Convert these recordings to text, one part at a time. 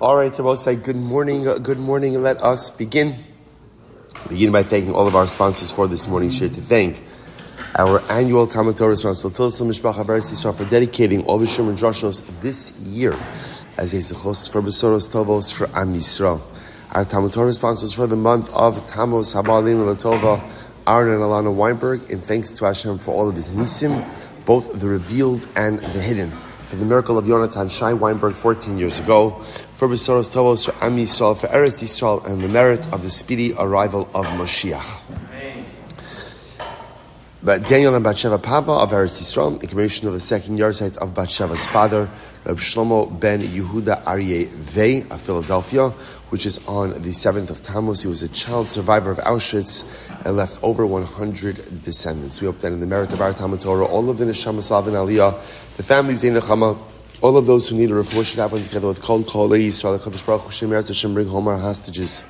All right, Rabbi, good morning. Good morning. Let us begin. Begin by thanking all of our sponsors for this morning's share. To thank our annual Talmud Torah sponsor, Tilson Mishpacha Beres Yisrael, for dedicating all the Shur and Drashos this year as a zechus for Besoros Tovos for Am Yisrael. Our Talmud Torah sponsors for the month of Tammuz, Habalin Latova, Aaron and Alana Weinberg, and thanks to Hashem for all of his nisim, both the revealed and the hidden. For the miracle of Yonatan Shai Weinberg 14 years ago, for Besoros Tovos, for Am Yisrael, for Eretz Yisrael, and the merit of the speedy arrival of Moshiach. But Daniel and Batsheva Pava of Eretz Yisrael, in commemoration of the second yahrzeit of Batsheva's father, Rabbi Shlomo ben Yehuda Aryeh Vey of Philadelphia, which is on the 7th of Tammuz. He was a child survivor of Auschwitz and left over 100 descendants. We hope that in the merit of our Talmud Torah, all of the Neshama Salvin Aliyah, the families in Nechama, all of those who need a refuah should have one together with Kol Yisrael, HaKadosh Baruch Hu Shem Hashem, bring home our hostages.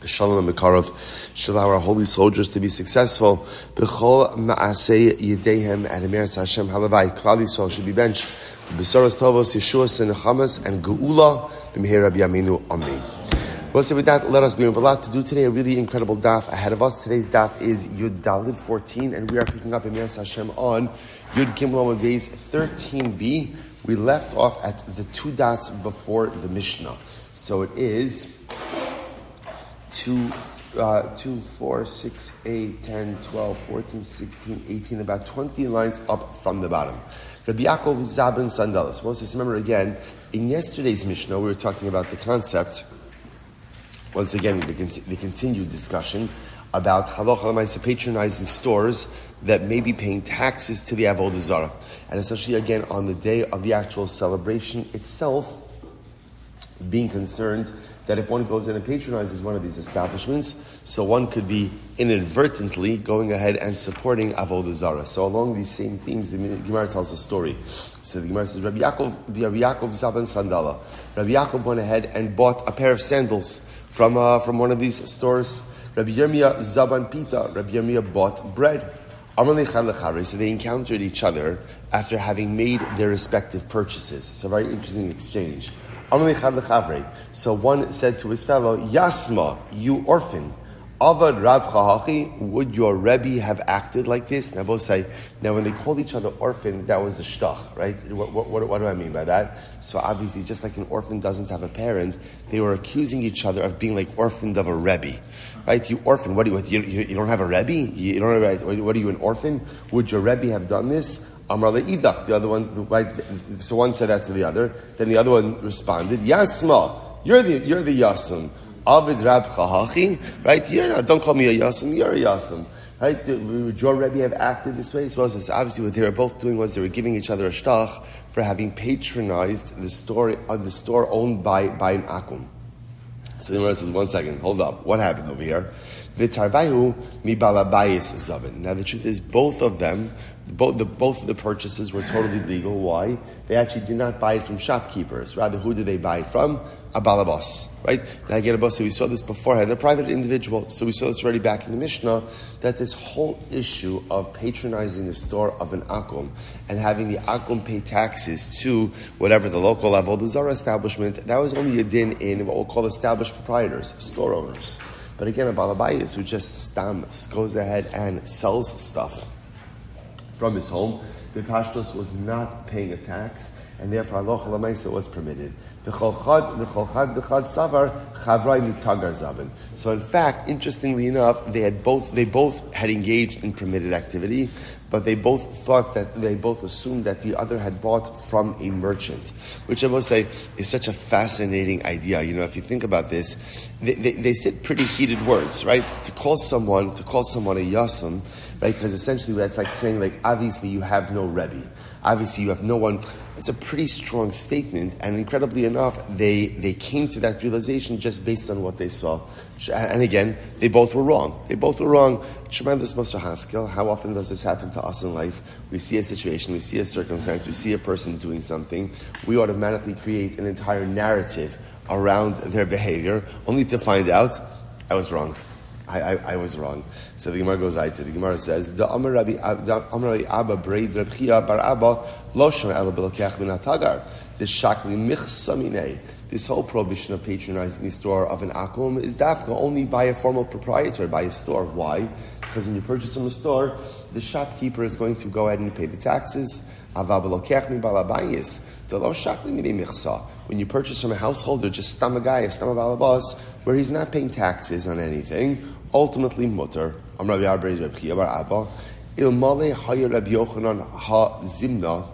B'shalom and B'karov should allow our holy soldiers to be successful. B'chol ma'asei yedehem and Emeretz Hashem halavai. Klal Yisrael should be benched. B'soros tovos, Yeshuas and Nechamas and Geula b'mehei Rabbi Yaminu. Amen. Well, so with that, let us be. We have a lot to do today. A really incredible daf ahead of us. Today's daf is Yud Dalid 14, and we are picking up Emeretz Hashem on Yud Gimel on days 13b. We left off at the two dots before the Mishnah. So it is 2, 4, 6, 8, 10, 12, 14, 16, 18, about 20 lines up from the bottom. Rabbi Yaakov Zaben Sandalis. Moses, remember again, in yesterday's Mishnah, we were talking about the concept, once again, the continued discussion about halacha l'maaseh patronizing stores that may be paying taxes to the Avoda Zara. And especially again on the day of the actual celebration itself, being concerned that if one goes in and patronizes one of these establishments, so one could be inadvertently going ahead and supporting Avoda Zara. So along these same themes, the Gemara tells a story. So the Gemara says, Rabbi Yaakov Zaban Sandala. Rabbi Yaakov went ahead and bought a pair of sandals from one of these stores. Rabbi Yirmiyah Zaban Pita. Rabbi Yirmiyah bought bread. So they encountered each other after having made their respective purchases. It's a very interesting exchange. So one said to his fellow, Yasma, you orphan, Avad Rab Chahachi, would your Rebbe have acted like this? Now both say, now when they called each other orphan, that was a shtach, right? What do I mean by that? So obviously, just like an orphan doesn't have a parent, they were accusing each other of being like orphaned of a Rebbe. Right? You orphan, you don't have a Rebbe? You don't have, what are you, an orphan? Would your Rebbe have done this? Amar le'idach, the other one, right? So one said that to the other. Then the other one responded, Yasma, you're the Yasam. Avid Rab Chahachi, right? Don't call me a Yasam, you're a Yasam. Right? Would your Rebbe have acted this way? So obviously what they were both doing was they were giving each other a shtach for having patronized the store owned by an akum. So the Gemara says, 1 second, hold up. What happened over here? V'tarvayu mi balabayis zavin. Now the truth is, both of them, both of the purchases were totally legal. Why? They actually did not buy it from shopkeepers. Rather, who did they buy it from? A balabas, right? Now again, we saw this beforehand. A private individual. So we saw this already back in the Mishnah, that this whole issue of patronizing the store of an akum and having the akum pay taxes to whatever the local Avoda Zara establishment, that was only a din in what we'll call established proprietors, store owners. But again, a balabayis who just goes ahead and sells stuff from his home, the pashtos was not paying a tax, and therefore halacha l'maaseh was permitted. So in fact, interestingly enough, they both had engaged in permitted activity, but they both assumed that the other had bought from a merchant, which I must say is such a fascinating idea. You know, if you think about this, they said pretty heated words, right? To call someone a yasam, right? Because essentially that's like saying, like, obviously you have no Rebbe. Obviously you have no one. It's a pretty strong statement, and incredibly enough, they came to that realization just based on what they saw. And again, they both were wrong. Tremendous Moshe Haskell. How often does this happen to us in life? We see a situation, we see a circumstance, we see a person doing something, we automatically create an entire narrative around their behavior, only to find out, I was wrong. I was wrong. So the Gemara goes right to the Gemara says, the Amar Rabbi Abba Braid Rabchia Bar Abba Lo Shana Ela Belokech Min HaTagar the Shakli Michsamine. this whole prohibition of patronizing the store of an akum is dafka only by a formal proprietor, by a store. Why? Because when you purchase from a store, the shopkeeper is going to go ahead and pay the taxes. When you purchase from a householder, just stamagaya, stamabalabas, where he's not paying taxes on anything, ultimately mutter. Ilmale hayir Rabbi Yochanan ha zimna.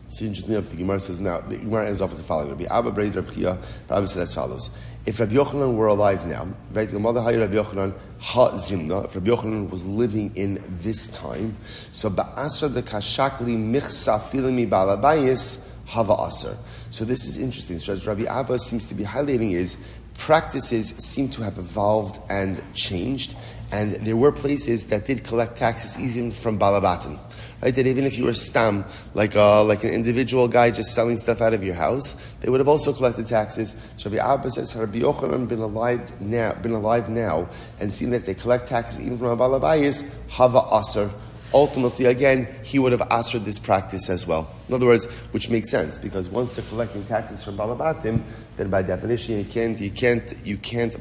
It's interesting enough, the Gemara says now, the Gemara ends off with the following. Rabbi Abba Brei Rabbi Chia, Rabbi said as follows. If Rabbi Yochanan were alive now, right, Ilmale hayir Rabbi Yochanan ha zimna, if Rabbi Yochanan was living in this time, so ba'asra de kashakli michsa filimi balabayis hava aser. So this is interesting. So as Rabbi Abba seems to be highlighting is, practices seem to have evolved and changed, and there were places that did collect taxes even from balabatim. Right, that even if you were stam, like an individual guy just selling stuff out of your house, they would have also collected taxes. So Rabbi Abba says, Rabbi Yochanan been alive now, and seen that they collect taxes even from a balabayis, hava aser. Ultimately, again, he would have asked this practice as well. In other words, which makes sense, because once they're collecting taxes from balabatim, then by definition you can't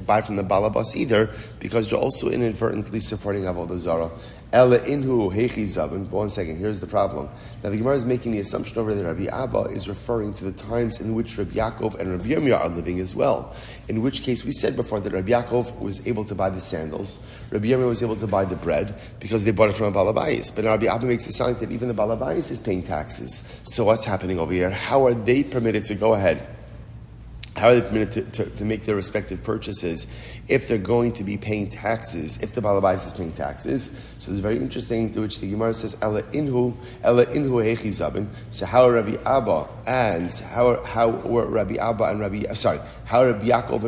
buy from the balabas either, because you're also inadvertently supporting Avoda Zara. Ela inhu heichi zabin. One second, here's the problem. Now the Gemara is making the assumption over that Rabbi Abba is referring to the times in which Rabbi Yaakov and Rabbi Yomi are living as well. In which case we said before that Rabbi Yaakov was able to buy the sandals, Rabbi Yomi was able to buy the bread because they bought it from a balabais. But now Rabbi Abba makes it sound that even the balabais is paying taxes. So what's happening over here? How are they permitted to go ahead? How are they permitted to make their respective purchases if they're going to be paying taxes, if the balabais is paying taxes? So it's very interesting, to which the Gemara says, Ela inhu hechi zabin. So how are Rabbi Abba and how were Rabbi Yaakov and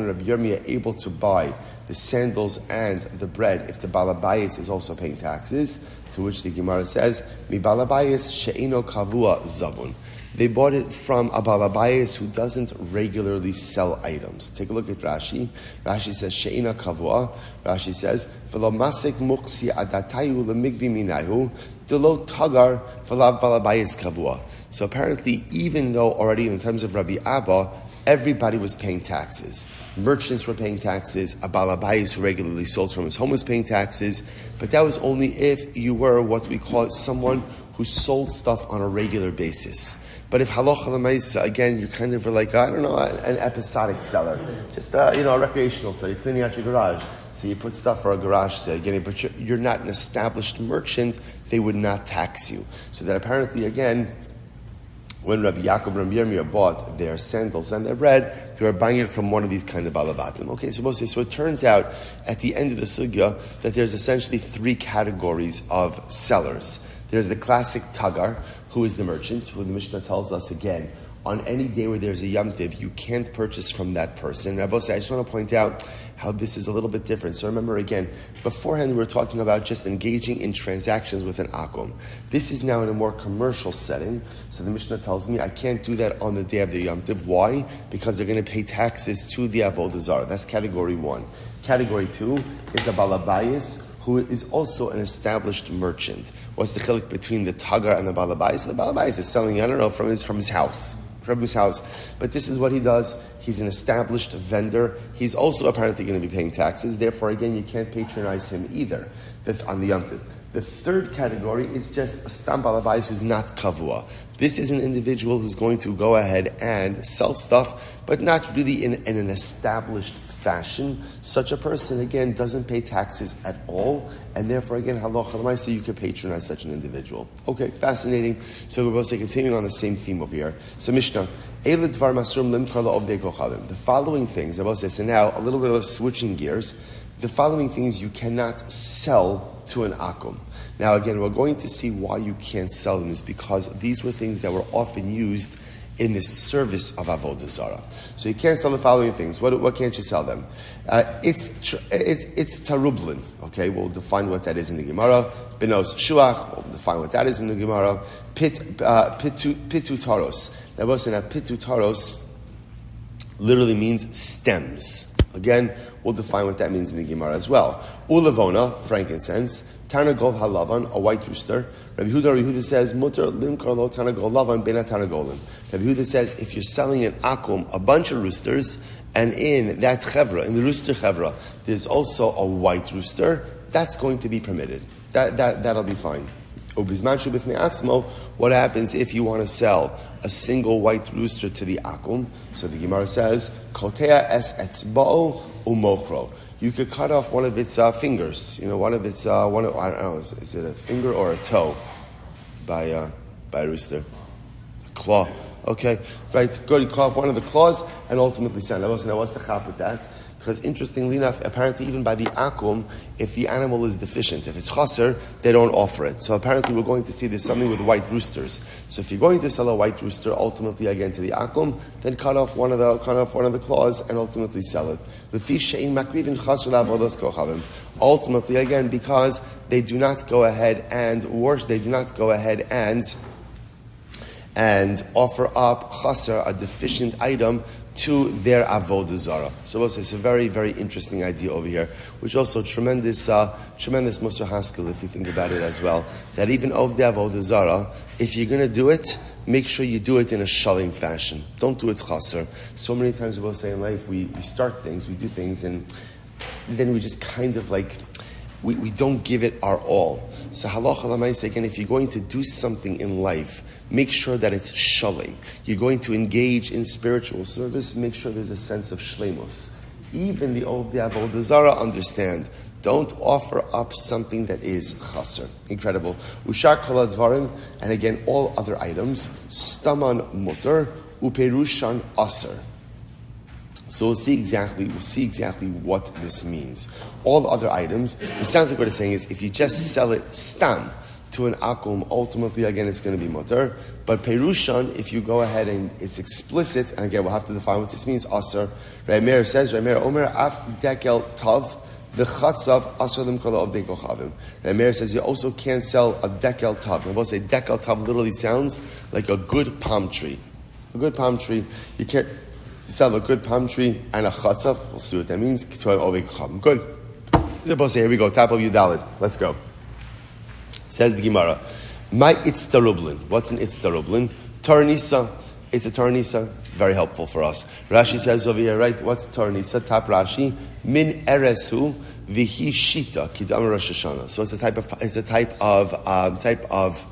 Rabbi Yirmiyah able to buy the sandals and the bread if the balabais is also paying taxes? To which the Gemara says, Mi balabais she'ino kavua zabun. They bought it from a balabayas who doesn't regularly sell items. Take a look at Rashi. Rashi says, She'ina kavua. Rashi says, V'lo masik muksi adatayu l'migbi minayu, d'lo tagar v'lav balabayas kavua. So apparently, even though already in terms of Rabbi Abba, everybody was paying taxes. Merchants were paying taxes. A balabayas who regularly sold from his home was paying taxes. But that was only if you were what we call someone who sold stuff on a regular basis. But if halacha l'maisa, again, you're kind of like, I don't know, an episodic seller. Just, a recreational seller. You're cleaning out your garage. So you put stuff for a garage sale, but you're not an established merchant, they would not tax you. So that apparently, again, when Rabbi Yaakov and Rabbi Yirmiyah bought their sandals and their bread, they were buying it from one of these kind of balabatim. Okay, so it turns out at the end of the sugya that there's essentially three categories of sellers. There's the classic tagar, who is the merchant, who the Mishnah tells us again, on any day where there's a Yom Tiv, you can't purchase from that person. Rabbi say, I just want to point out how this is a little bit different. So remember again, beforehand we were talking about just engaging in transactions with an akum. This is now in a more commercial setting. So the Mishnah tells me I can't do that on the day of the Yom Tiv. Why? Because they're going to pay taxes to the Avoda Zara. That's category one. Category two is a balabayas, who is also an established merchant. What's the chiluk between the tagar and the balabais? The balabais is selling, from his house. But this is what he does. He's an established vendor. He's also apparently going to be paying taxes. Therefore, again, you can't patronize him either. That's on the Yom Tov. The third category is just a stam balabais who's not kavua. This is an individual who's going to go ahead and sell stuff, but not really in an established fashion. Such a person, again, doesn't pay taxes at all, and therefore, again, halacha l'maisa, you can patronize such an individual. Okay, fascinating. So we're also continuing on the same theme over here. So Mishnah, the following things, I will say, so now a little bit of switching gears. The following things you cannot sell to an akum. Now again, we're going to see why you can't sell them is because these were things that were often used in the service of Avoda Zara. So you can't sell the following things. What can't you sell them? It's tarublin. Okay, we'll define what that is in the Gemara. Benos shuach, we'll define what that is in the Gemara. Pitu taros. Now, pitu taros literally means stems. Again, we'll define what that means in the Gemara as well. Ulavona, frankincense. Tarnagol halavan, a white rooster. Rabbi Yehuda says, mutar limkar lo tarnagol lavan bena tarnagolim. Rabbi Yehuda says, if you're selling an akum, a bunch of roosters, and in that chevra, in the rooster chevra, there's also a white rooster, that's going to be permitted. That'll be fine. What happens if you want to sell a single white rooster to the akum? So the Gemara says, kotea es etzba'o umochro. You could cut off one of its fingers. One of its, I don't know, is it a finger or a toe by a rooster? A claw. Okay, right, good. You cut off one of the claws and ultimately sell. Now, what's the chap with that? Because interestingly enough, apparently even by the akum, if the animal is deficient, if it's chaser, they don't offer it. So apparently we're going to see there's something with white roosters. So if you're going to sell a white rooster, ultimately again to the akum, then cut off one of the claws and ultimately sell it. Ultimately again, because they do not go ahead and wash, they do not go ahead and offer up chaser, a deficient item, to their Avoda Zara. So it's a very, very interesting idea over here, which also tremendous Musar Haskell, if you think about it as well, that even of the Avoda Zara, if you're going to do it, make sure you do it in a shalim fashion. Don't do it chaser. So many times we will say in life, we start things, we do things, and then we just kind of like, we don't give it our all. So halacha l'maaseh, again, if you're going to do something in life, make sure that it's shalim. You're going to engage in spiritual service, make sure there's a sense of shleimus. Even the Avoda Zara understand. Don't offer up something that is chaser. Incredible. Ushar kol hadvarim, and again, all other items, staman mutar, uperushan aser. So we'll see exactly what this means. All the other items, it sounds like what it's saying is, if you just sell it stam to an akum, ultimately again it's going to be mutar. But perushan, if you go ahead and it's explicit, and again we'll have to define what this means, aser. Rabbi Meir says, Rabbi Meir omer af dekel tav v'chatzav aser limkala of dekel chavim. Rabbi Meir says you also can't sell a dekel tav. And we'll say dekel tav literally sounds like a good palm tree. A good palm tree, you can't sell a good palm tree and a chatzav. We'll see what that means. Good. Here we go. Top of Yudalid. Let's go. Says the Gemara. My itztarublin. What's an itztarublin? Tarnisa. It's a tarnisa. Very helpful for us. Rashi says over here, right? What's tarnisa? Top Rashi. Min eresu vihi shita kidam Rosh Hashanah. So it's a type of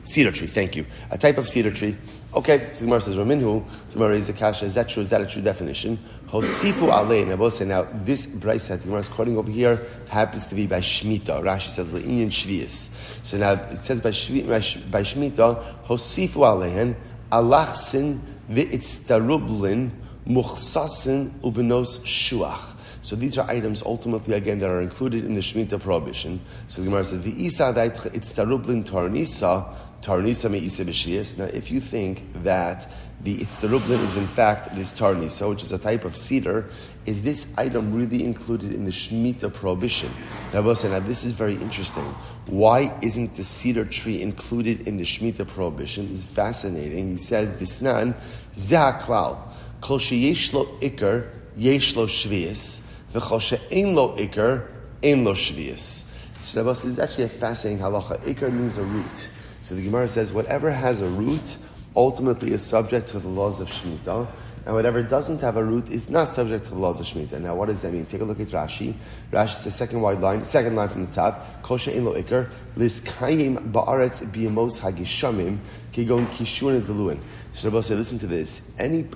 cedar tree. Thank you. A type of cedar tree. Okay, so the Gemara says, Raminhu, the Gemara is a kasha, is that true? Is that a true definition? Hosifu alei, now both say, now this brayse that the Gemara is quoting over here happens to be by Shemitah. Rashi says, Le'inyan Shvius. So now it says by Shemitah, Hosifu aleihen, alachsin v'itztarublin, muchsasin ubenos shuach. So these are items ultimately again that are included in the Shemitah prohibition. So the Gemara says, V'isa da'it itztarublin tarnisa, tarnisa me'isa b'shvius. Now, if you think that the itztarublin is in fact this tarnisa, which is a type of cedar, is this item really included in the Shemitah prohibition? Now, this is very interesting. Why isn't the cedar tree included in the Shemitah prohibition? It's fascinating. He says, Disnan, zeh haklal, kol sheyesh lo ikar, yesh lo shvius, v'chol she'ein lo ikar, ein lo shvius. So this is actually a fascinating halacha. Ikar means a root. So the Gemara says, whatever has a root ultimately is subject to the laws of Shemitah, and whatever doesn't have a root is not subject to the laws of Shemitah. Now, what does that mean? Take a look at Rashi. Rashi says, second line from the top, Kol she'ein lo ikar, liskayim ba'aretz b'yamos hagishamim, kigon kishun deluin. So Rabbi said, listen to this. Any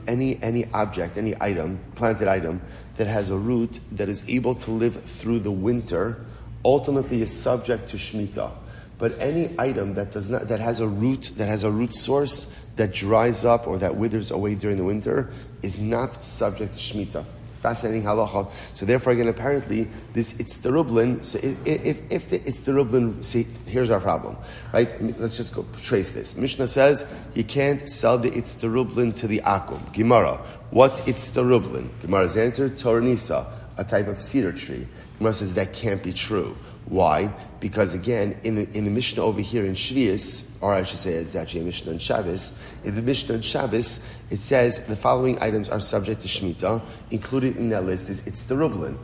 object, any item, planted item, that has a root that is able to live through the winter, ultimately is subject to Shemitah. But any item that has a root source that dries up or that withers away during the winter is not subject to Shemitah. It's fascinating halacha. So therefore, again, apparently, this itztarublin, so if the itztarublin, see, here's our problem, right? Let's just go trace this. Mishnah says, you can't sell the itztarublin to the akum. Gemara, what's itztarublin? Gemara's answer, Tornisa, a type of cedar tree. Gemara says that can't be true. Why? Because again, in the Mishnah over here in Shvius, or I should say it's actually a Mishnah in Shabbos, in the Mishnah in Shabbos, it says the following items are subject to Shemitah. Included in that list is itztarublin.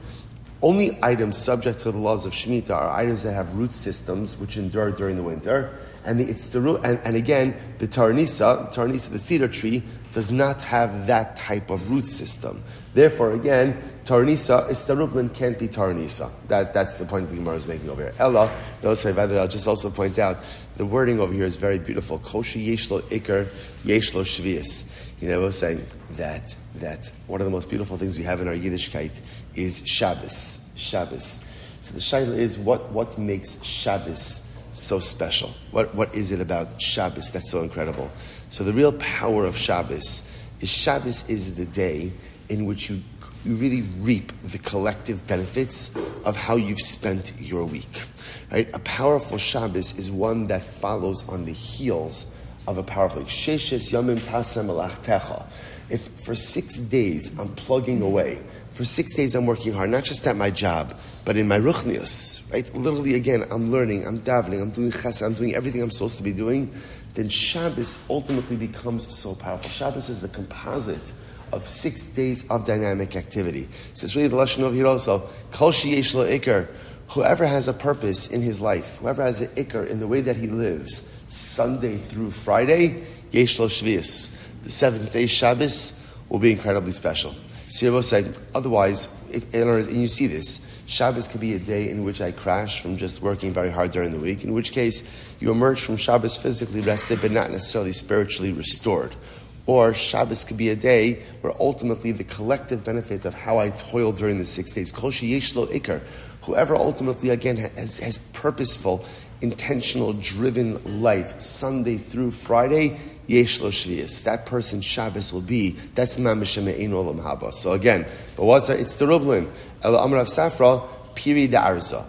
Only items subject to the laws of Shemitah are items that have root systems which endure during the winter. And again, the Tarnisa, the cedar tree, does not have that type of root system. Therefore, again, Tarnisa, Istarublin can't be Tarnisa. That's the point the Gemara is making over here. Ella, I'll just also point out, the wording over here is very beautiful. Koshi yeshlo ikar, yeshlo shvius. We'll say that one of the most beautiful things we have in our Yiddishkeit is Shabbos. So the shaila is, what makes Shabbos so special? What is it about Shabbos that's so incredible? So the real power of Shabbos is the day in which you really reap the collective benefits of how you've spent your week. Right? A powerful Shabbos is one that follows on the heels of a powerful week. Sheshes yomim tasem elachtecha. If for 6 days I'm plugging away, for 6 days I'm working hard, not just at my job, but in my ruchnius, right? Literally, again, I'm learning, I'm davening, I'm doing chesed, I'm doing everything I'm supposed to be doing, then Shabbos ultimately becomes so powerful. Shabbos is the composite of 6 days of dynamic activity. So it's really the lesson over here also. Kol sheyesh lo ikar. Whoever has a purpose in his life, whoever has an ikar in the way that he lives, Sunday through Friday, yesh lo shvius. The 7th day Shabbos will be incredibly special. So you're saying, otherwise, and you see this, Shabbos could be a day in which I crash from just working very hard during the week, in which case you emerge from Shabbos physically rested, but not necessarily spiritually restored. Or Shabbos could be a day where ultimately the collective benefit of how I toil during the 6 days, kol sheyesh lo ikar, whoever ultimately, again, has purposeful, intentional, driven life, Sunday through Friday, yesh lo shvius. That person Shabbos will be, that's mamish me'ein olam haba. So again, but what's that? It's the Rublin. Ela Amar of Safra, piri da'arza.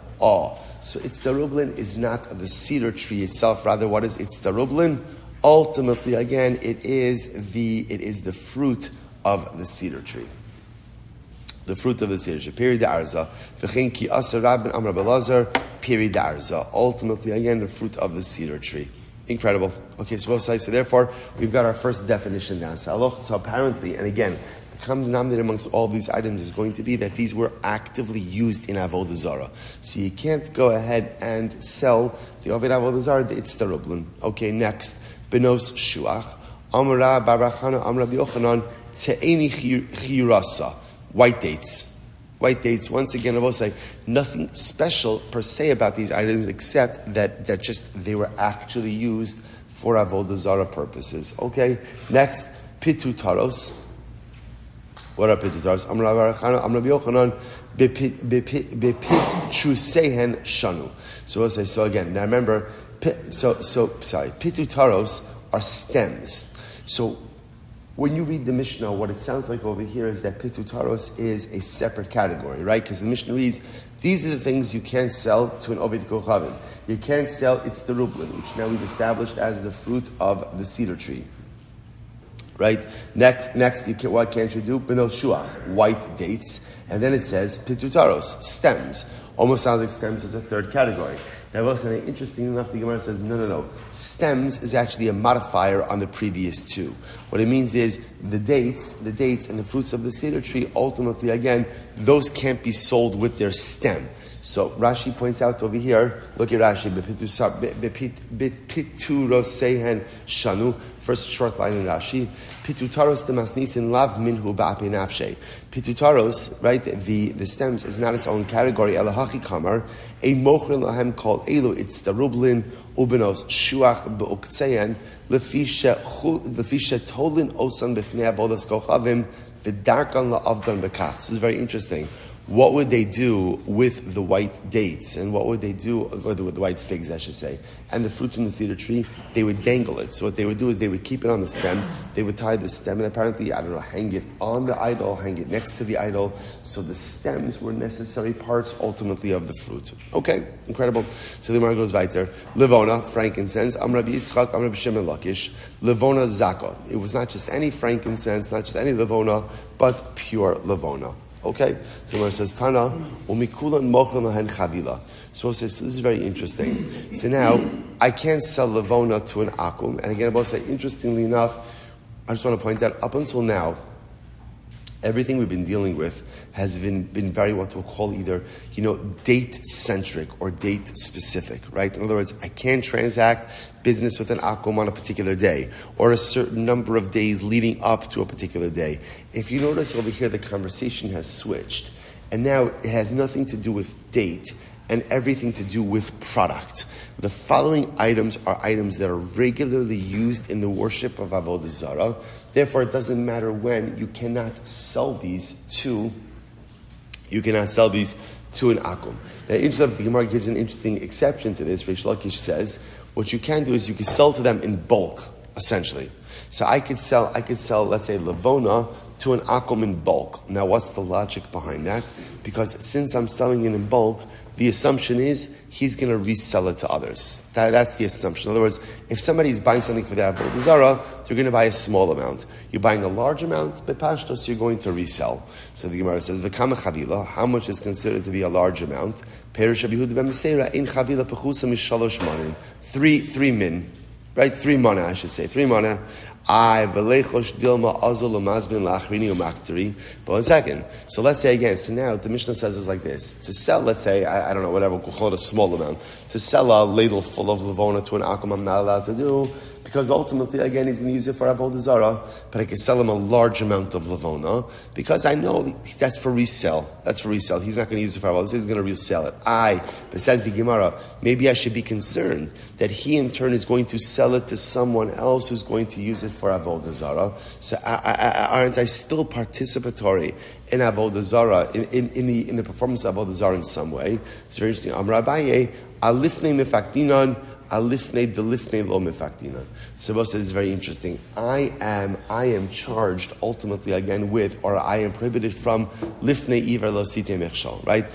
So it's the Rublin is not the cedar tree itself, rather what is it's the Rublin? Ultimately, again, it is the fruit of the cedar tree. The fruit of the cedar tree. Piri da'arza. V'chein ki asa Rabban Amar Belazar, piri da'arza. Ultimately, again, the fruit of the cedar tree. Incredible. Okay, so therefore, we've got our first definition down. So apparently, and again, the common denominator amongst all these items is going to be that these were actively used in Avoda Zara. So you can't go ahead and sell the Avoda Zara, it's the Rublin. Okay, next. Benos Shuach. Amra Barachana Amra B'Yochanan Te'eni Chiyurasa. White dates. White dates, once again, I will say, nothing special per se about these items except that just they were actually used for Avodah Zara purposes. Okay, next, Pitu Taros. What are Pitu Taros? Amra Barachana, Amra B'Yochanan, Bepit Chusehen Shanu. So we'll say, so again, now remember, Pitu Taros are stems. So when you read the Mishnah, what it sounds like over here is that Pitu Taros is a separate category, right? Because the Mishnah reads, these are the things you can't sell to an Ovid Kochavim. You can't sell, it's the Rublin, which now we've established as the fruit of the cedar tree. Right? Next, what can't you do? Benos Shuach, white dates. And then it says Pitu Taros, stems. Almost sounds like stems is a third category. Now, also, interesting enough, the Gemara says, no. Stems is actually a modifier on the previous two. What it means is the dates and the fruits of the cedar tree, ultimately, again, those can't be sold with their stem. So Rashi points out over here, look at Rashi, Pitu Rosehen Shanu, first short line in Rashi, Pitu Taros demasnisin lav minhu ba'api nafshe. Pitu Taros, right, the stems is not its own category, elahachi kamar, a mochrin lahem kol elu, it's the rublin, ubenos, shuach be'uktseyan, lefisha tolin osan b'fnei avodas kochavim, v'darkan la'avdan b'kach. This is very interesting. What would they do with the white dates? And what would they do with the white figs, I should say? And the fruit from the cedar tree, they would dangle it. So what they would do is they would keep it on the stem. They would tie the stem and apparently, hang it on the idol, hang it next to the idol. So the stems were necessary parts, ultimately, of the fruit. Okay, incredible. So the Gemara goes weiter. Levona, frankincense. Amr Rabbi Yitzchak, Amr Rabbi Shimon Lakish. Levona zakot. It was not just any frankincense, not just any levona, but pure levona. Okay, so when it says Tana, umikulan mochan lahen chavila. So it says, this is very interesting. So now, I can't sell levona to an akum. And again, I will say, interestingly enough, I just want to point out, up until now, everything we've been dealing with has been very what we'll call either, date-centric or date-specific, right? In other words, I can't transact business with an akum on a particular day or a certain number of days leading up to a particular day. If you notice over here, the conversation has switched, and now it has nothing to do with date and everything to do with product. The following items are items that are regularly used in the worship of Avoda Zara. Therefore, it doesn't matter when, you cannot sell these to an akum. Now, the Gemara gives an interesting exception to this. Reish Lakish says, what you can do is you can sell to them in bulk, essentially. So I could sell, let's say, Lavona to an akum in bulk. Now, what's the logic behind that? Because since I'm selling it in bulk, the assumption is he's going to resell it to others. That's the assumption. In other words, if somebody's buying something for their Avoda Zara, they're going to buy a small amount. You're buying a large amount, but pashtos, you're going to resell. So the Gemara says, V'kama chavila, how much is considered to be a large amount? Perish Rabbi Yehuda ben Meseira, in chavila pechusa mishalosh manin. Three min. Right? 3 mana, I should say. 3 mana. But 1 second. So let's say again, so now the Mishnah says is like this. To sell, let's say, I don't know, whatever, we'll call it a small amount. To sell a ladle full of Lavona to an akum, I'm not allowed to do, because ultimately, again, he's going to use it for Avoda Zara, but I can sell him a large amount of Lavona, because I know that's for resale. That's for resale. He's not going to use it for Avoda Zara, he's going to resell it. But says the Gemara, maybe I should be concerned that he in turn is going to sell it to someone else who's going to use it for Avoda Zara. So aren't I still participatory in Avoda Zara, in the performance of Avoda Zara in some way? It's very interesting. Amar Abaye, alifnei mefakdinan, alifnei delifnei lo mefakdinan. So Rabbi says it's very interesting. I am charged ultimately again with, or I am prohibited from lifnei iver lo sitei mechshal. Right?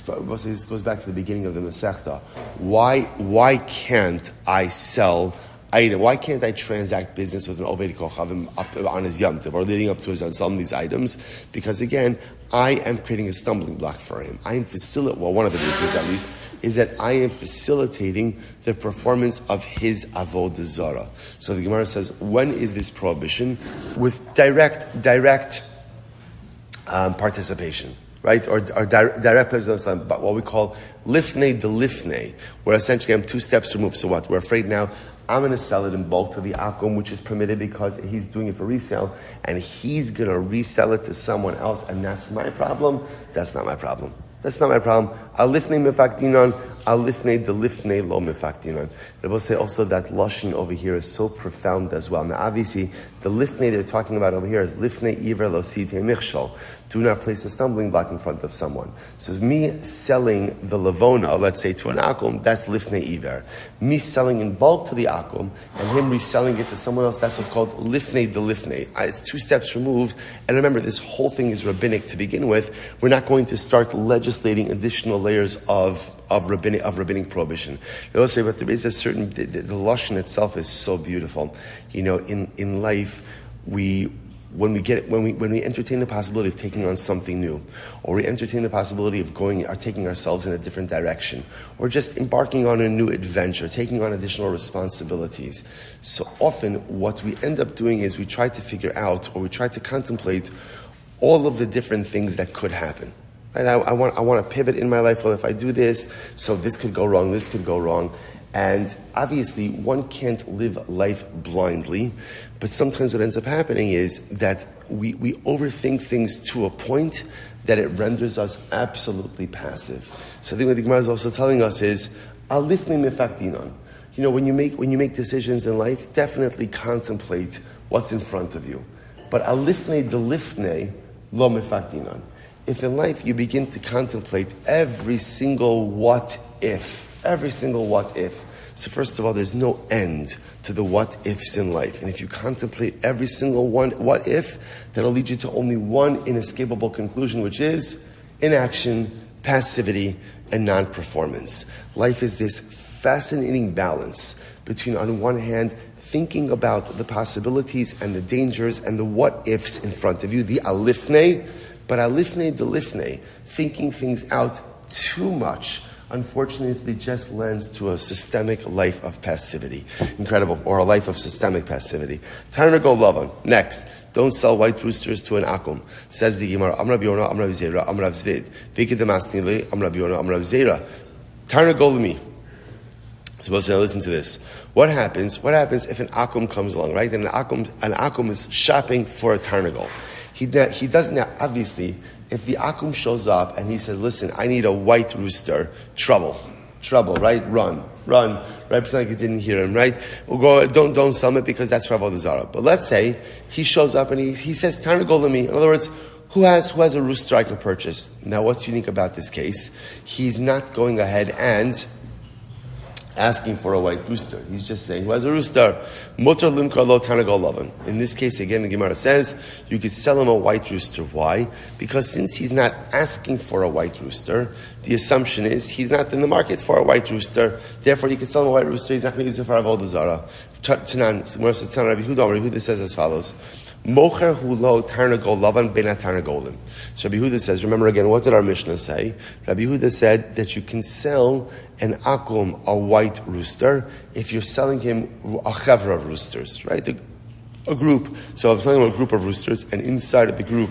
Rabbi says this goes back to the beginning of the Masechta. Why can't I sell item? Why can't I transact business with an Oved Kochavim on his Yom Tov or leading up to his on some of these items? Because again, I am creating a stumbling block for him. I am one of the reasons at least is that I am facilitating the performance of his Avoda Zara. So the Gemara says, when is this prohibition? With direct participation. Right? Or direct participation, but what we call lifnei delifnei, where essentially I'm 2 steps removed. So what? We're afraid now I'm going to sell it in bulk to the akum, which is permitted because he's doing it for resale, and he's going to resell it to someone else, and that's my problem. That's not my problem. That's not my problem. Alifnei mefakdinan, alifnei delifnei lo mefakdinan. They will say also that lashon over here is so profound as well. Now, obviously, the lifnei they're talking about over here is lifnei iver lo sitei michshal. Do not place a stumbling block in front of someone. So me selling the lavona, let's say to an akum, that's lifnei iver. Me selling in bulk to the akum and him reselling it to someone else, that's what's called lifnei delifnei. It's 2 steps removed. And remember, this whole thing is rabbinic to begin with. We're not going to start legislating additional layers of rabbinic prohibition. They will say, but there is a certain, the lashon itself is so beautiful. In life, when we entertain the possibility of taking on something new, or we entertain the possibility of taking ourselves in a different direction, or just embarking on a new adventure, taking on additional responsibilities. So often what we end up doing is we try to figure out, or we try to contemplate all of the different things that could happen. Right? I want to pivot in my life. Well, if I do this, so this could go wrong, this could go wrong. And obviously, one can't live life blindly, but sometimes what ends up happening is that we overthink things to a point that it renders us absolutely passive. So I think what the Gemara is also telling us is, alifnei mefakdinan. When you make decisions in life, definitely contemplate what's in front of you. But alifnei delifnei lo mefakdinan. If in life you begin to contemplate every single what if, so first of all, there's no end to the what ifs in life. And if you contemplate every single one what if, that'll lead you to only one inescapable conclusion, which is inaction, passivity, and non-performance. Life is this fascinating balance between, on one hand, thinking about the possibilities and the dangers and the what ifs in front of you, the alifnei, but alifnei delifnei, thinking things out too much, unfortunately just lends to a systemic life of passivity. Incredible. Or a life of systemic passivity. Time to go Lavan. Next. don't sell white roosters to an akum. Says the Gemara, Amar Rabbi Yonah, Amar Rabbi Zera, Amar Rabbi Zvid. V'ikid demasnili, Amar Rabbi Yonah, Amar Rabbi Zera. Tarnagolimi. Supposed to listen to this. What happens if an akum comes along, right? And an akum is shopping for a tarnagol. He doesn't, obviously, if the akum shows up and he says, listen, I need a white rooster, trouble, right? Run, right? Pretend like you didn't hear him, right? We'll go, don't sell it because that's for Avoda Zara. But let's say he shows up and he says, tarnagol lemi. In other words, who has a rooster I can purchase? Now, what's unique about this case? He's not going ahead and asking for a white rooster. He's just saying, who has a rooster? Mutar limkar lo tarnagol lavan. In this case, again, the Gemara says, you could sell him a white rooster. Why? Because since he's not asking for a white rooster, the assumption is he's not in the market for a white rooster. Therefore, you could sell him a white rooster. He's not going to use it for Avoda Zara. Rabbi Yehuda says as follows. Mocher hulo tarnagol lavan bena tarnagolim. So Rabbi Yehuda says, remember again, what did our Mishnah say? Rabbi Yehuda said that you can sell an akum, a white rooster, if you're selling him a chevra of roosters, right? A group. So I'm selling him a group of roosters, and inside of the group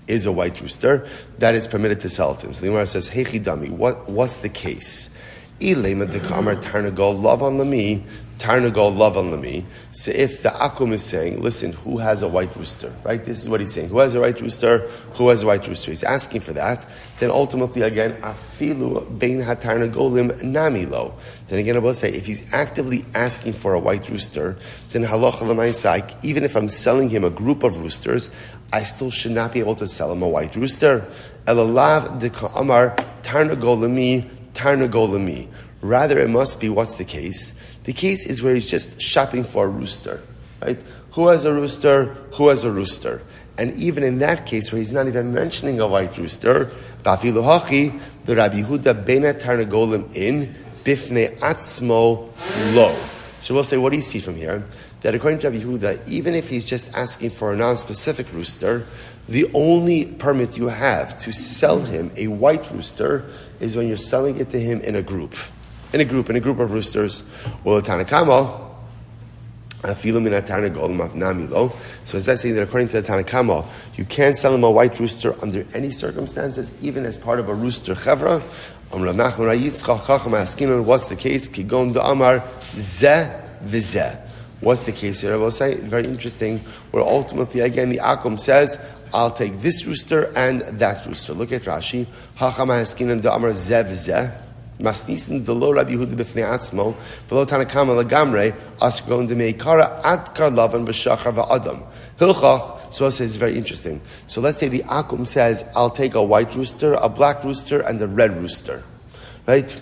is a white rooster, that is permitted to sell to him. So the Gemara says, Hey chidami, what's the case? Ilema dekamar tarnagol lavan lami. Tarnagol lavan lami. So if the akum is saying, listen, who has a white rooster? Right? This is what he's saying. Who has a white rooster? Who has a white rooster? He's asking for that. Then ultimately, again, afilu bein hatarnagolim nami lo. Then again, I will say, if he's actively asking for a white rooster, then halacha l'maisa, even if I'm selling him a group of roosters, I still should not be able to sell him a white rooster. Elalav deka'amar tarnagolami tarnagolami. Rather, it must be, what's the case? The case is where he's just shopping for a rooster, right? Who has a rooster? Who has a rooster? And even in that case, where he's not even mentioning a white rooster, Vafilu hachi, the Rabbi Yehuda bena tarnagolim in bifnei atzmo lo. So we'll say, what do you see from here? That according to Rabbi Yehuda, even if he's just asking for a non-specific rooster, the only permit you have to sell him a white rooster is when you're selling it to him in a group. In a group of roosters. Well, a Tanakama, so is that saying that according to the Tanakama, you can't sell him a white rooster under any circumstances, even as part of a rooster chevra? What's the case? Kigon da'amar zeh v'zeh. What's the case here? I will say, very interesting, where ultimately, again, the Akum says, I'll take this rooster and that rooster. Look at Rashi. Hachama haskinan da'amar zeh v'zeh. Masnisin the lo Rabbi Yehuda b'fnei atzmo v'lo Tanakama lagamre ask going to meikara adkar lavan b'shachar v'adam hilchach. So it says, very interesting. So let's say the akum says, I'll take a white rooster, a black rooster, and a red rooster, right?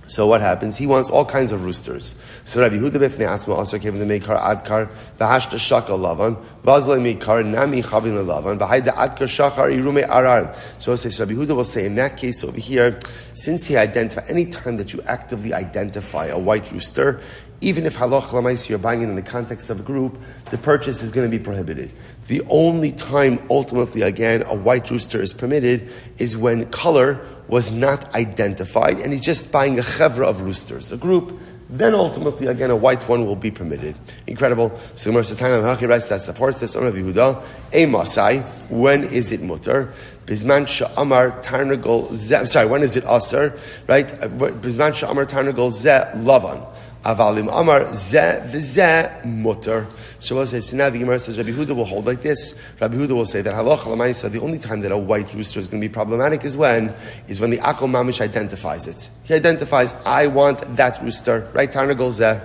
So what happens? He wants all kinds of roosters. So Rabbi Yehuda b'fnei atzmo also gave him the meikar adkar v'hashta shakal lavan v'azlei meikar nami chavin lavan v'hayda adkar shachar irume arar. So it says, Rabbi Yehuda will say, in that case over here, since he identified, any time that you actively identify a white rooster, even if halach l'maisa you're buying it in the context of a group, the purchase is going to be prohibited. The only time, ultimately, again, a white rooster is permitted is when color was not identified, and he's just buying a chevra of roosters, a group. Then ultimately, again, a white one will be permitted. Incredible. So the Gemara says, that supports this. Rabbi Yehuda, a masai. When is it mutar? Bizman sha'amar tarnagol zeh. I'm sorry. When is it asar? Right? Bizman sha'amar tarnagol zeh lavan. Avalim amar zeh v'zeh mutar. So we'll say, so now the Gemara says, Rabbi Yehuda will hold like this. Rabbi Yehuda will say that halacha l'maisa, the only time that a white rooster is going to be problematic is when the akom mamish identifies it. He identifies, I want that rooster, right? Tarnagol zeh.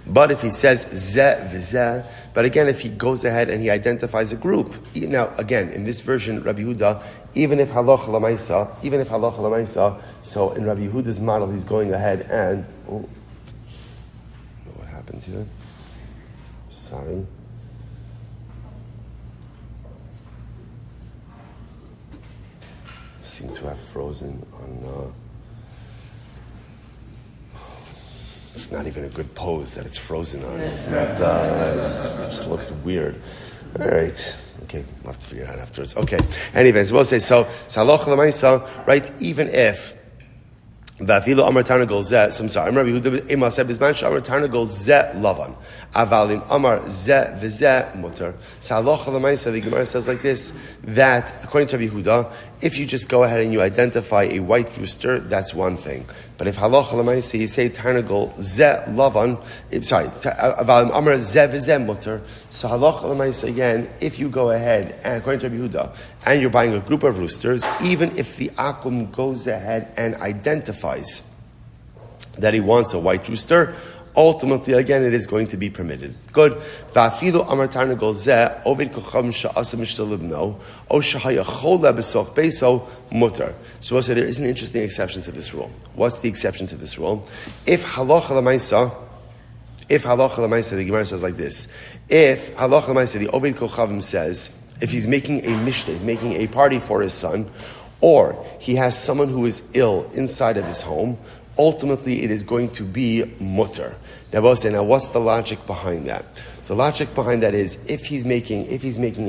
But if he says zeh v'zeh, but again, if he goes ahead and he identifies a group, now again, in this version, Rabbi Yehuda, even if halacha l'maisa, so in Rabbi Yehuda's model, he's going ahead and, what happened here? Sorry. Seem to have frozen on. It's not even a good pose that it's frozen on. It's not. It just looks weird. All right. Okay, we'll have to figure it out afterwards. Okay. Anyways, we'll say so. Halacha l'maisa, right? Even if Va'afilu amar tarnagol zeh. I'm sorry. Rabbi Yehuda emaseh bizman she'amar tarnagol zeh lavan. Avalim amar zeh v'zeh mutar. So halacha l'maisa, the Gemara says like this, that according to Rabbi Yehuda, if you just go ahead and you identify a white rooster, that's one thing. But if halacha l'maisa, you say tarnagol zeh lavan, avalim amar zeh v'zeh mutar. So halacha l'maisa again, if you go ahead and according to Rabbi Yehuda, and you're buying a group of roosters, even if the akum goes ahead and identifies that he wants a white rooster, ultimately, again, it is going to be permitted. Good. Va'afilu amar tarnagol zeh ovid kocham she'asa mishtalibno o shehaya chola b'soch beiso mutar. So we'll say there is an interesting exception to this rule. What's the exception to this rule? If halacha l'maisa, the Gemara says like this: if halacha l'maisa, the ovid kochavim says, if he's making a mishta, he's making a party for his son, or he has someone who is ill inside of his home, ultimately it is going to be mutter. Now what's the logic behind that? The logic behind that is if he's making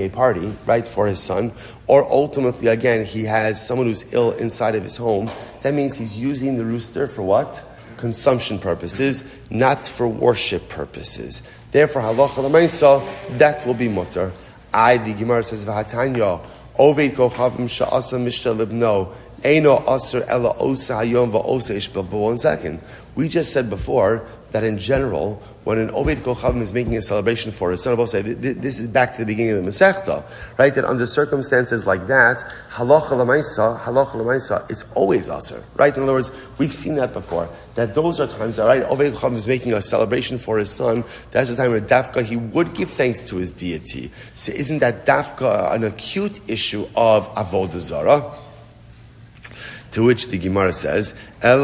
a party, right, for his son, or ultimately again he has someone who's ill inside of his home, that means he's using the rooster for what? Consumption purposes, not for worship purposes. Therefore, halacha l'maisa, that will be mutter. The Gemara says, "V'hatanya oved kochavim sha'asa mishta libno eino aser ela osa hayom va'osa ishbel." For 1 second, we just said before that in general, when an oved kochavim is making a celebration for his son, this is back to the beginning of the Masechta, right? That under circumstances like that, halacha l'maisa, it's always aser, right? In other words, we've seen that before. That those are times that, right, oved kochavim is making a celebration for his son. That's the time where dafka he would give thanks to his deity. So isn't that dafka an acute issue of avoda zara? To which the Gemara says, so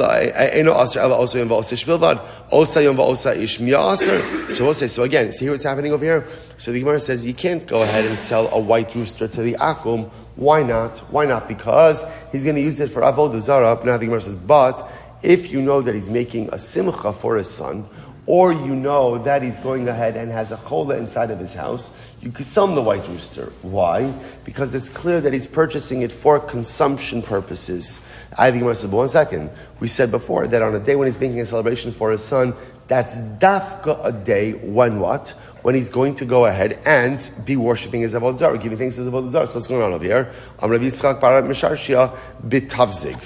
we'll say, so again, see what's happening over here? So the Gemara says, you can't go ahead and sell a white rooster to the akum. Why not? Why not? Because he's going to use it for avodah zara. Now the Gemara says, but if you know that he's making a simcha for his son, or you know that he's going ahead and has a chola inside of his house, you could sell him the white rooster. Why? Because it's clear that he's purchasing it for consumption purposes. I think but 1 second. We said before that on a day when he's making a celebration for his son, that's dafka a day when what? When he's going to go ahead and be worshipping his avodah zara, giving thanks to his avodah zara. So what's going on over here? Rabbi Yitzchak Barat Misharshia bitavzig.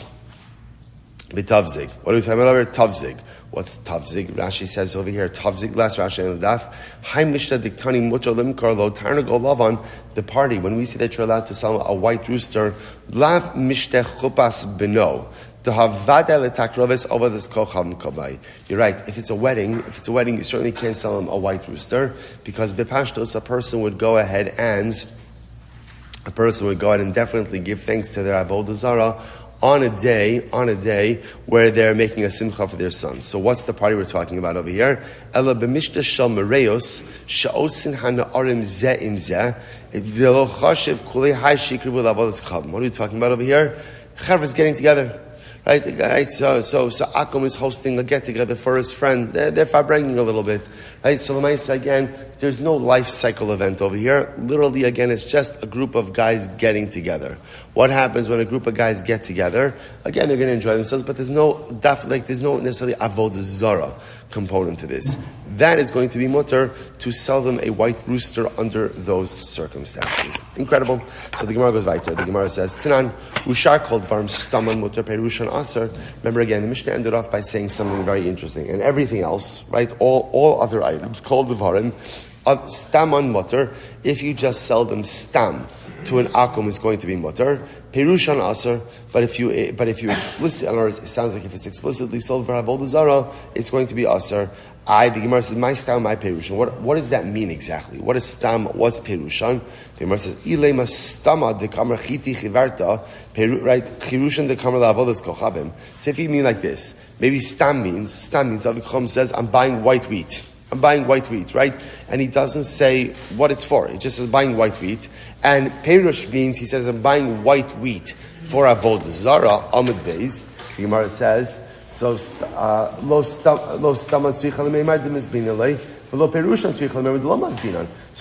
Bitavzig. What are we talking about over here? Tavzig. What's tavzig? Rashi says over here, tavzig, last Rashi on the daf. Hai mishta diktani mutar limkar lo tarnagol lavan. The party, when we say that you're allowed to sell a white rooster, lav mishte chupas beno. You're right. If it's a wedding, you certainly can't sell him a white rooster because bepashtos, a person would go ahead and definitely give thanks to their avodah zara on a day where they're making a simcha for their son. So what's the party we're talking about over here? Ela b'mishta shel mereos she'osin hana'arim zeh im zeh v'lo chashiv kulei hai shikrivu la'avodas chavim. What are we talking about over here? Chav is getting together. Right? So Akum is hosting a get-together for his friend. They're fabragging a little bit. Right? So Lamaisa, again, there's no life cycle event over here. Literally, again, it's just a group of guys getting together. What happens when a group of guys get together? Again, they're going to enjoy themselves, but there's no necessarily avodah zara component to this. That is going to be mutter to sell them a white rooster under those circumstances. Incredible. So the Gemara goes weiter. The Gemara says, Tinan, Ushar called Varm Staman Mutter Perushan Aser. Remember again, the Mishnah ended off by saying something very interesting. And everything else, right, all other items called the Varim, Staman Mutter, if you just sell them stam to an akum is going to be mutter. Perushan aser, but if you explicitly, in other words, it sounds like if it's explicitly sold for avodah zara, it's going to be aser. The Gemara says, my stam, my perushan. What does that mean exactly? What is stam? What's perushan? The Gemara says, ilema stama de kamar chiti chivarta, right? Chirushan de kamar la'avodas kochavim. So if you mean like this, maybe stam means, Avichom says, I'm buying white wheat, right? And he doesn't say what it's for. He just says buying white wheat. And perush means he says I'm buying white wheat for avodah zara. Amud beis. The Gemara says so. Lo stamat tzricha lemeimar demisbinalei So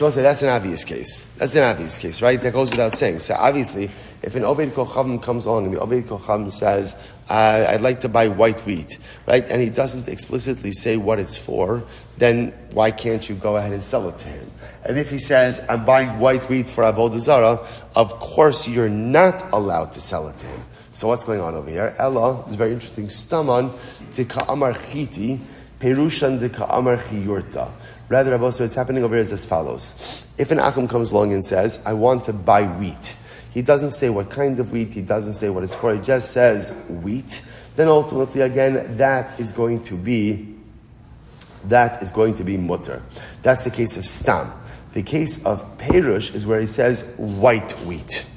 I'll say that's an obvious case. That's an obvious case, right? That goes without saying. So obviously, if an Oved Kochavim comes along and the Oved Kochavim says, I'd like to buy white wheat, right? And he doesn't explicitly say what it's for, then why can't you go ahead and sell it to him? And if he says, I'm buying white wheat for Avoda Zara, of course you're not allowed to sell it to him. So what's going on over here? Ella is very interesting. Staman de ka'amar chiti, perushan de ka'amar chiyurta. Rather, Rabbi, so what's happening over here is as follows. If an Akum comes along and says, I want to buy wheat, he doesn't say what kind of wheat, he doesn't say what it's for, he just says wheat, then ultimately, again, that is going to be mutter. That's the case of stam. The case of perush is where he says white wheat.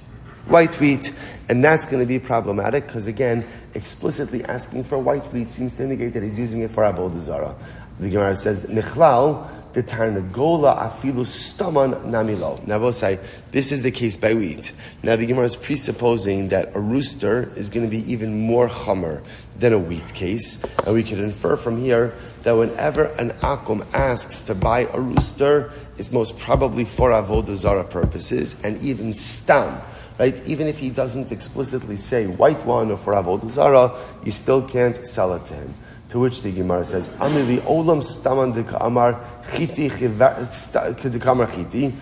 White wheat, and that's going to be problematic because, again, explicitly asking for white wheat seems to indicate that he's using it for Avoda Zara. The Gemara says, Nichlal, the Tarnagola afilu staman namilo. Now, we'll say, this is the case by wheat. Now, the Gemara is presupposing that a rooster is going to be even more chamer than a wheat case. And we can infer from here that whenever an akum asks to buy a rooster, it's most probably for Avoda Zara purposes, and even stam. Right? Even if he doesn't explicitly say white one or for Avoda Zara, you still can't sell it to him. To which the Gemara says, Amili olam staman de ka'amar chiti de ka'amar chiti.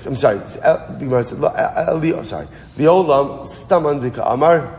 I'm sorry, the Gemara says, the olam staman de ka'amar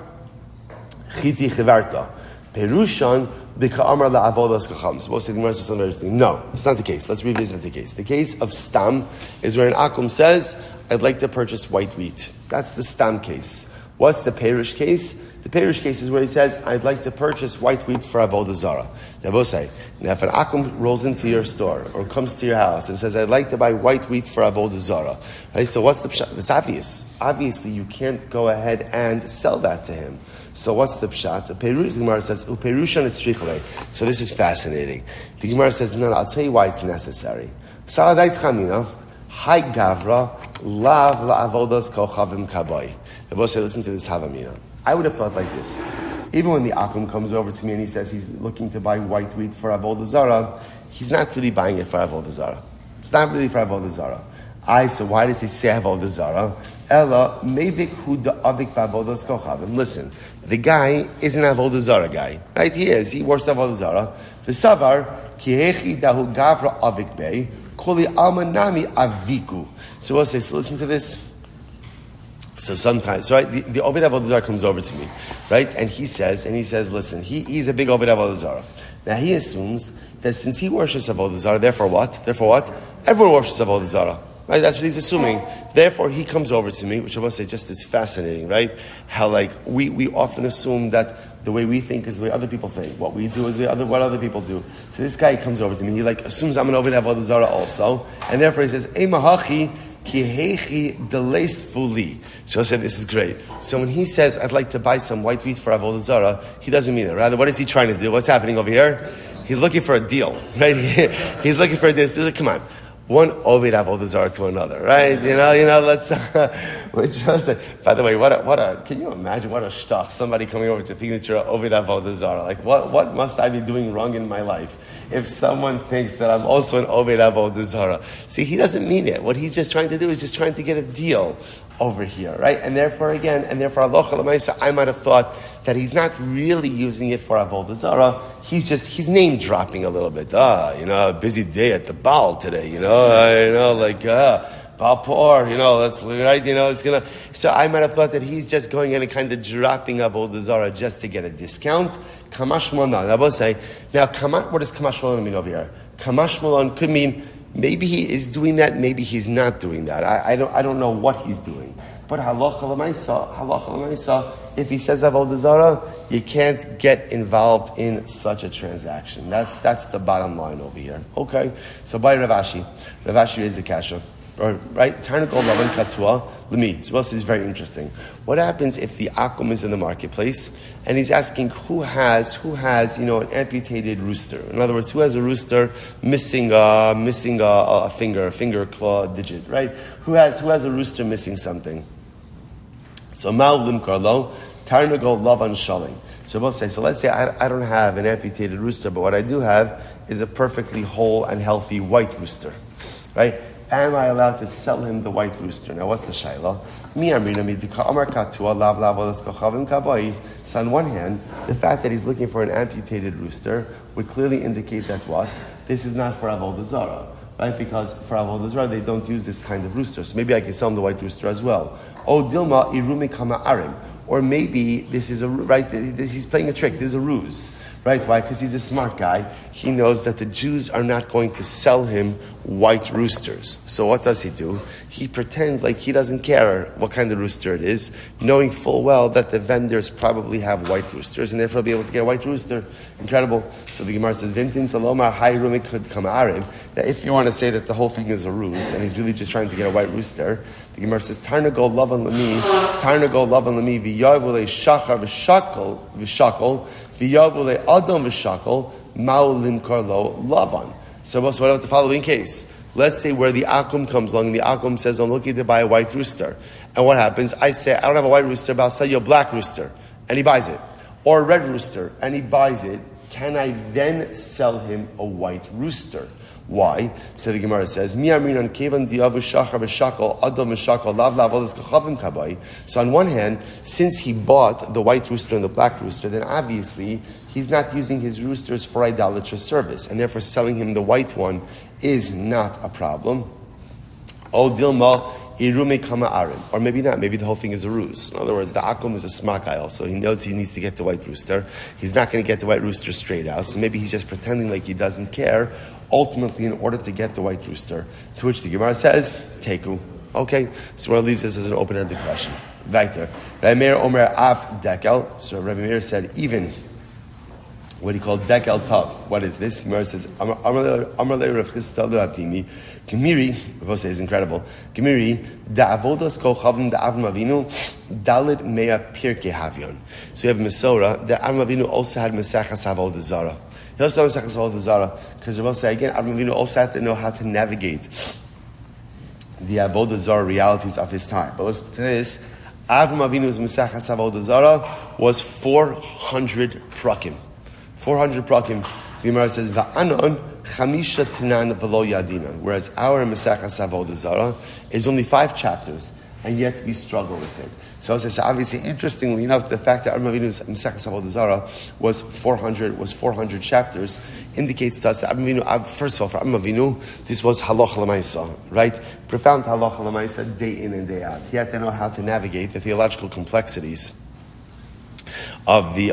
chiti chivarta. Perushan de ka'amar la'avodas kacham. Supposed to the Gemara says something interesting. No, it's not the case. Let's revisit the case. The case of stam is where an akum says, I'd like to purchase white wheat. That's the stam case. What's the perush case? The perush case is where he says, I'd like to purchase white wheat for Avoda Zara. Now, both say, now if an akum rolls into your store or comes to your house and says, I'd like to buy white wheat for Avoda Zara, right? So what's the pshat? It's obvious. Obviously, you can't go ahead and sell that to him. So what's the pshat? The Gemara says, "Uperushan etzrichle." So this is fascinating. The Gemara says, no, I'll tell you why it's necessary. Saladait chamina, hai gavra, lav la'avodas kochavim kaboy. The boss said, listen to this havamina. I would have thought like this. Even when the akum comes over to me and he says he's looking to buy white wheat for Avoda Zara, he's not really buying it for Avoda Zara. It's not really for Avoda Zara. So why does he say Avoda Zara? Ella, mevik hu da'avik ba'avodas kochavim. Listen, the guy is an Avoda Zara guy. Right? He is. He works Avoda Zara. V'savar, kihechi dahu gavra avik bei, koli alma nami aviku. So we'll say, so listen to this. So sometimes, right, the Oved Avoda Zara comes over to me, right, and he says, listen, he's a big Oved Avoda Zara. Now he assumes that since he worships Avoda Zara, therefore what? Everyone worships Avoda Zara. Right, that's what he's assuming. Therefore, he comes over to me, which I must say just is fascinating, right? How we often assume that the way we think is the way other people think. What we do is what other people do. So this guy comes over to me, he assumes I'm an Oved Avoda Zara also, and therefore he says, Ei mahachi kihechi deles fuli. So I said, this is great. So when he says, I'd like to buy some white wheat for Avoda Zara, he doesn't mean it. Rather, what is he trying to do? What's happening over here? He's looking for a deal, right? He's looking for a deal. So come on. One Oved Avoda Zara to another, right? Let's, by the way, can you imagine what a shtach, somebody coming over to think that you're an Oved Avoda Zara? What must I be doing wrong in my life if someone thinks that I'm also an Oved Avoda Zara? See, he doesn't mean it. What he's just trying to do is just trying to get a deal over here, right? And therefore, halacha l'maisa, I might have thought that he's not really using it for Avoda Zara. He's name dropping a little bit. A busy day at the Baal today. Baal Por. That's right. It's gonna. So I might have thought that he's just going in and kind of dropping Avoda Zara just to get a discount. Kamash Malon. I will say now. What does Kamash Malon mean over here? Kamash Malon could mean maybe he is doing that, maybe he's not doing that. I don't know what he's doing. But halacha l'maisa, if he says Avoda Zara, you can't get involved in such a transaction. That's the bottom line over here. Okay, so by Rav Ashi is the kasha. Or, right, Tarnakol Lavan Katzua, Lemi. So this is very interesting. What happens if the akum is in the marketplace and he's asking who has an amputated rooster? In other words, who has a rooster missing a finger, claw, digit, right? Who has a rooster missing something? So Mal Limkarlo, Tarnakol Lavan Shaling. So we'll say, so let's say I don't have an amputated rooster, but what I do have is a perfectly whole and healthy white rooster, right? Am I allowed to sell him the white rooster? Now, what's the shayla? So on one hand, the fact that he's looking for an amputated rooster would clearly indicate that what? This is not for Avoda Zara, right? Because for Avoda Zara, they don't use this kind of rooster. So maybe I can sell him the white rooster as well. Oh, Dilma irumi kama arim. Or maybe this is he's playing a trick. This is a ruse. Right? Why? Because he's a smart guy. He knows that the Jews are not going to sell him white roosters. So what does he do? He pretends like he doesn't care what kind of rooster it is, knowing full well that the vendors probably have white roosters, and therefore he'll be able to get a white rooster. Incredible. So the Gemara says, Vintin Salomar Hai Rumik could come arim. Now, if you want to say that the whole thing is a ruse, and he's really just trying to get a white rooster, the Gemara says, Tarnago Lavan Lami, V'yavule Shachar V'shakol, V'yavule Adam V'shakol, Ma'ulim Karlo Lavan. So what about the following case? Let's say where the Akum comes along, and the Akum says, I'm looking to buy a white rooster. And what happens? I say, I don't have a white rooster, but I'll sell you a black rooster. And he buys it. Or a red rooster, and he buys it. Can I then sell him a white rooster? Why? So the Gemara says, so on one hand, since he bought the white rooster and the black rooster, then obviously he's not using his roosters for idolatrous service, and therefore selling him the white one is not a problem. O Dilma Irume Kama Arim. Or maybe not, maybe the whole thing is a ruse. In other words, the Akum is a smart guy also. He knows he needs to get the white rooster. He's not going to get the white rooster straight out, so maybe he's just pretending like he doesn't care, ultimately in order to get the white rooster. To which the Gemara says, Teku. Okay, so it leaves this as an open-ended question. Weiter. Rabbi Meir Omer Af Dekel. So Rabbi Meir said, even what he called Dekel Tav. What is this? Gemara says, Amarle Rav Chisda L'Avdimi. Gemiri, Rabbi says, incredible. Gemiri, Da Avodas Kol Chavim Da Avram Avinu Dalid Mea Pirkei Havyon. So you have Mesorah, that Avram Avinu also had Mesachas Avoda Zara. He also had Mesachas Avoda Zara, because Rabbi say again, Avram Avinu also had to know how to navigate the Avoda Zara realities of his time. But listen to this, Avram Avinu's Mesachas Avoda Zara was 400 prakim. 400 prakim. The Gemara says, Va'anon chamisha tanan v'lo yadinan. Whereas our Mesachas Avoda Zara is only 5 chapters, and yet we struggle with it. So as I said, obviously, interestingly enough, the fact that Avram Avinu's Mesachas Avoda Zara was 400 chapters indicates to us that Avram Avinu, first of all, for Avram Avinu, this was halacha l'maisa, right? Profound halacha l'maisa, day in and day out. He had to know how to navigate the theological complexities of the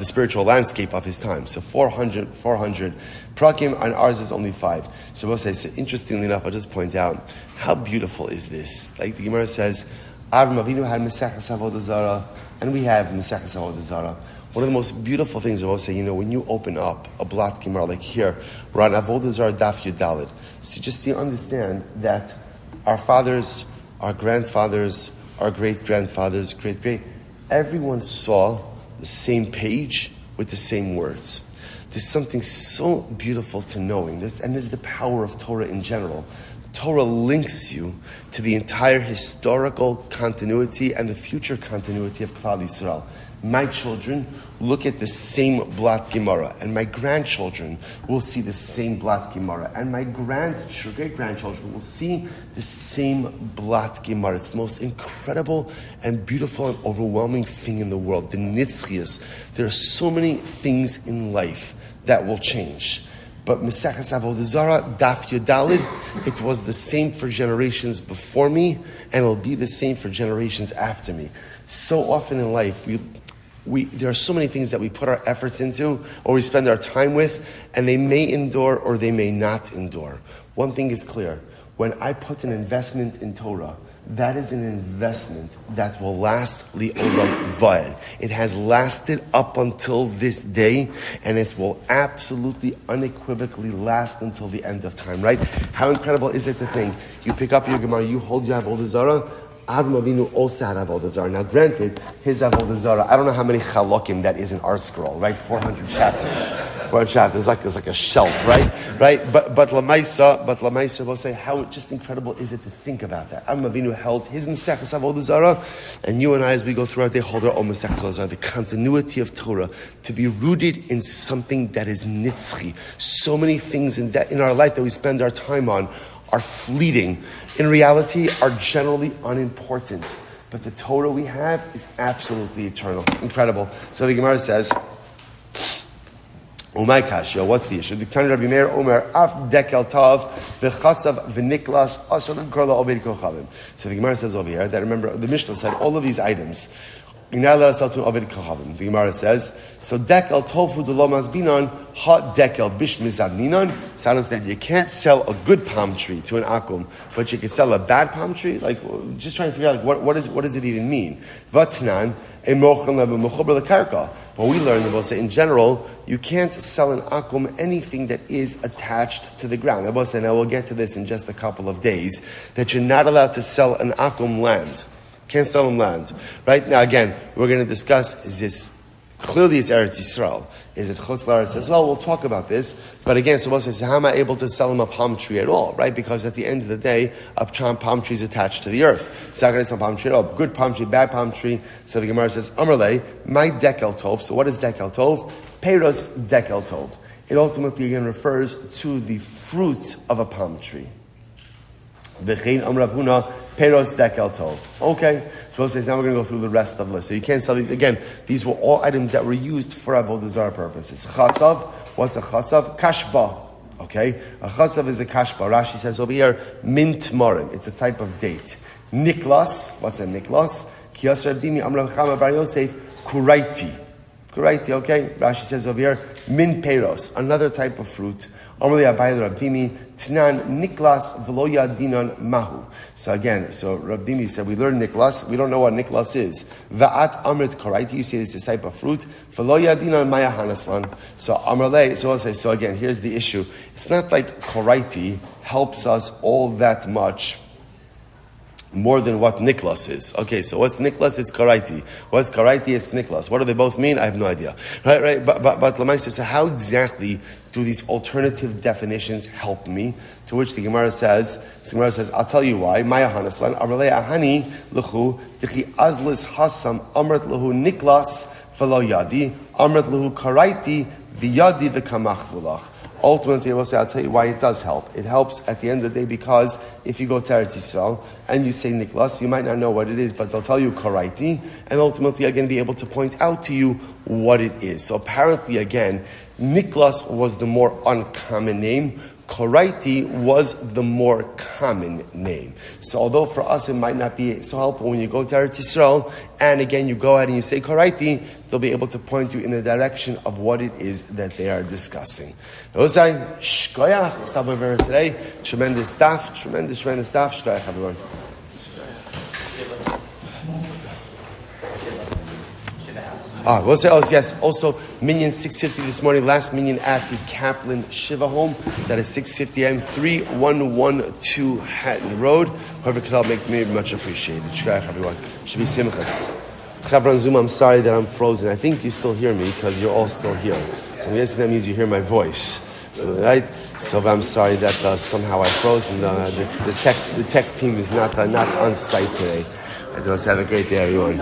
spiritual landscape of his time. So 400 prakim, and ours is only 5. So we'll say, so interestingly enough, I'll just point out, how beautiful is this? Like the Gemara says, Avram Avinu had Mesachas Avoda Zara, and we have Mesachas Avoda Zara. One of the most beautiful things I will say, when you open up a Blat Gemara, like here, we're on Avoda Zara Daf Yudalid. So just to understand that our fathers, our grandfathers, our great-grandfathers, everyone saw the same page with the same words. There's something so beautiful to knowing this, and there's the power of Torah in general. Torah links you to the entire historical continuity and the future continuity of Klal Yisrael. My children look at the same Blat Gemara, and my grandchildren will see the same Blat Gemara, and my great-grandchildren will see the same Blat Gemara. It's the most incredible and beautiful and overwhelming thing in the world. The Nitzchias. There are so many things in life that will change. But Mesachas Avoda Zara, Daf Yudalid, it was the same for generations before me, and it'll be the same for generations after me. So often in life, there are so many things that we put our efforts into or we spend our time with, and they may endure or they may not endure. One thing is clear. When I put an investment in Torah, that is an investment that will last li'olam va'ed. It has lasted up until this day, and it will absolutely, unequivocally last until the end of time, right? How incredible is it to think, you pick up your Gemara, you hold your Avoda Zara, Avram Avinu also had Avoda Zara. Now, granted, his Avoda Zara, I don't know how many chalokim that is in our scroll, right? 400 chapters. 400 chapters, it's like a shelf, right? But Lamaisa will say, how just incredible is it to think about that? Avram Avinu held his Maseches Avoda Zara, and you and I, as we go through our day, hold our own Maseches Avoda Zara. The continuity of Torah, to be rooted in something that is nitzchi. So many things in our life that we spend our time on are fleeting, in reality are generally unimportant. But the Torah we have is absolutely eternal. Incredible. So the Gemara says, Umay Kashya, what's the issue? The Tanya Rabbi Meir Omer, Af Dekel Tav, V'chatzav V'niklas, Asralim Korla Obed Kochavim. So the Gemara says over here, that remember, the Mishnah said all of these items, you're not allowed to sell to Obed Kochavim. The Gemara says, so Dekel Tofu Dolomas Binan, Hot Dekel Bish Mizabninan. So I understand, you can't sell a good palm tree to an akum, but you can sell a bad palm tree? Like, just trying to figure out, what does it even mean? Vatnan, but we learned, we'll say, in general, you can't sell an akum anything that is attached to the ground. And we'll get to this in just a couple of days, that you're not allowed to sell an akum land. Can't sell them land. Right? Now again, we're going to discuss, is this, clearly it's Eretz Yisrael. Is it Chutz La'aretz as well? We'll talk about this. But again, so we'll say, so how am I able to sell him a palm tree at all? Right? Because at the end of the day, a palm tree is attached to the earth. So I'm not going to sell palm tree at all. Good palm tree, bad palm tree. So the Gemara says, Amrle, my dekel tov. So what is dekel tov? Peiros dekel tov. It ultimately again refers to the fruit of a palm tree. V'chein amrav huna peros dekel tov. Okay, so we'll say now we're going to go through the rest of the list. So you can't sell these. Again, these were all items that were used for Avodah Zarah purposes. Chatzav, what's a chatzav? Kashba. Okay, a chatzav is a kashba. Rashi says over here, min tmarim. It's a type of date. Niklas, what's a niklas? Kiyas Rabdimi amrav chama bar Yosef kuraiti. Kuraiti, okay. Rashi says over here, min peros, another type of fruit. Amalei Abayil Rabdimi Tinan Niklas V'lo Yadinan Mahu. So again, so Rabdimi said we learn Niklas. We don't know what Niklas is. Va'at Amrit Karaiti. You see this is a type of fruit. V'lo Yadinan Maya Hanaslan. So Amalei. So I'll say. So again, here's the issue. It's not like Karaiti helps us all that much more than what Niklas is. Okay, so what's Niklas? It's Karaiti. What's Karaiti? It's Niklas. What do they both mean? I have no idea. Right. But Lamai says, so how exactly do these alternative definitions help me? To which the Gemara says, I'll tell you why. Maya Hanaslan, Amalei Ahani Luchu, Dichi Azlis Hasam, Amrat Luhu Niklas, V'lo Yadi, Amrat Luhu Karaiti, V'yadi V'kamach V'lach. Ultimately, I will say, I'll tell you why it does help. It helps at the end of the day because if you go to Eretz Yisrael and you say Niklas, you might not know what it is, but they'll tell you Karaiti, and ultimately again be able to point out to you what it is. So apparently again, Niklas was the more uncommon name. Karaiti was the more common name. So although for us it might not be so helpful when you go to Eretz Yisrael, and again you go ahead and you say Karaiti, they'll be able to point you in the direction of what it is that they are discussing. Shkoyach, stop over today. Tremendous stuff. Shkoyach, everyone. We'll say, yes, also Minyan 650 this morning, last Minyan at the Kaplan Shiva home. That is 650 AM, 3112 Hatton Road. Whoever could help make me much appreciated. Shkoyach, everyone. Should be simchas. Chavran Zoom, I'm sorry that I'm frozen. I think you still hear me because you're all still here. So yes, that means you hear my voice. So, right? So I'm sorry that somehow I froze, and the tech team is not on site today. Let's have a great day, everyone.